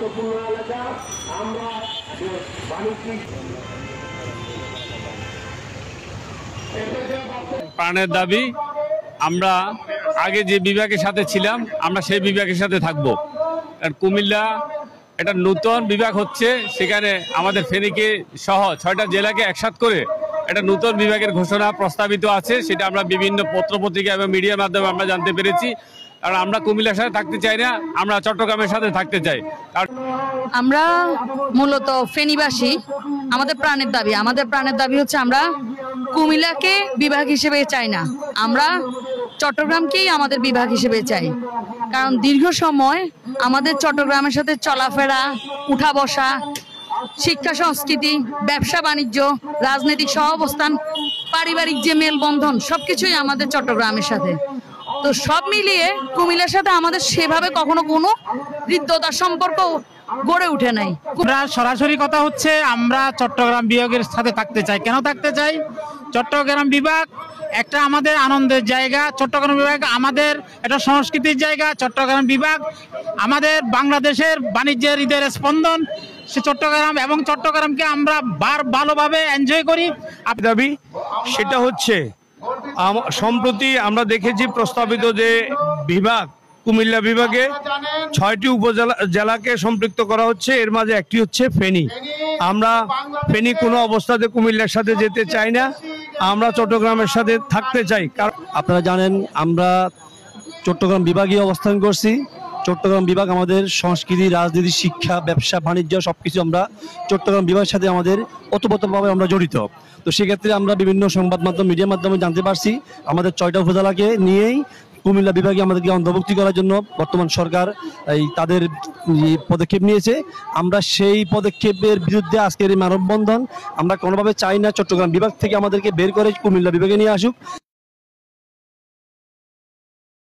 গুরুত্বপূর্ণ এলাকা। আমরা বাণিজ্যিক প্রাণের দাবি, আমরা আগে যে বিভাগের সাথে ছিলাম আমরা সেই বিভাগের সাথে থাকবো। আর কুমিল্লা একটা নতুন বিভাগ হচ্ছে, সেখানে আমাদের ফেনীকে সহ 6টা জেলাকে একসাথে করে একটা নতুন বিভাগের ঘোষণা প্রস্তাবিত আছে। সেটা আমরা বিভিন্ন পত্রপত্রিকা এবং মিডিয়ার মাধ্যমে আমরা জানতে পেরেছি। আর আমরা কুমিল্লার সাথে থাকতে চাই না, আমরা চট্টগ্রামের সাথে থাকতে চাই। আমরা মূলত ফেনীবাসী, আমাদের প্রাণের দাবি হচ্ছে আমরা কুমিল্লাকে বিভাগ হিসেবে চাই না, আমরা চট্টগ্রামকেই আমাদের বিভাগ হিসেবে চাই। কারণ দীর্ঘ সময় আমাদের চট্টগ্রামের সাথে চলাফেরা, উঠা বসা, শিক্ষা সংস্কৃতি, ব্যবসা বাণিজ্য, রাজনৈতিক সহাবস্থান, পারিবারিক যে মেলবন্ধন সবকিছুই আমাদের চট্টগ্রামের সাথে। তো সব মিলিয়ে কুমিল্লার সাথে আমাদের সেভাবে কখনো কোনো হৃদ্যতার সম্পর্ক গড়ে উঠে নাই। সরাসরি কথা হচ্ছে আমরা চট্টগ্রাম বিভাগের সাথে থাকতে চাই। কেন থাকতে চাই? চট্টগ্রাম বিভাগ একটা আমাদের আনন্দের জায়গা, চট্টগ্রাম বিভাগ আমাদের একটা সংস্কৃতির জায়গা, চট্টগ্রাম বিভাগ আমাদের বাংলাদেশের বাণিজ্যের হৃদয়ের স্পন্দন। সে চট্টগ্রাম এবং চট্টগ্রামকে আমরা ভালোভাবে এনজয় করি। দাবি সেটা হচ্ছে, সম্প্রতি আমরা দেখেছি প্রস্তাবিত যে বিভাগ, কুমিল্লা বিভাগে 6টি উপজেলাকে সম্পৃক্ত করা হচ্ছে। এর মাঝে একটি হচ্ছে ফেনী। আমরা ফেনী কোনো অবস্থাতে কুমিল্লার সাথে যেতে চাই না, আমরা চট্টগ্রামের সাথে থাকতে চাই। কারণ আপনারা জানেন আমরা চট্টগ্রাম বিভাগে অবস্থান করছি। চট্টগ্রাম বিভাগ আমাদের সংস্কৃতি, রাজনীতি, শিক্ষা, ব্যবসা বাণিজ্য সবকিছু আমরা চট্টগ্রাম বিভাগের সাথে আমাদের ওতপ্রোতভাবে আমরা জড়িত। তো সেক্ষেত্রে আমরা বিভিন্ন সংবাদ মাধ্যম, মিডিয়ার মাধ্যমে জানতে পারছি আমাদের 6টা উপজেলাকে নিয়েই কুমিল্লা বিভাগে আমাদেরকে অন্তর্ভুক্তি করার জন্য বর্তমান সরকার তাদের পদক্ষেপ নিয়েছে। আমরা সেই পদক্ষেপের বিরুদ্ধে আজকের এই মানববন্ধন। আমরা কোনোভাবে চাই না চট্টগ্রাম বিভাগ থেকে আমাদেরকে বের করে কুমিল্লা বিভাগে নিয়ে আসুক।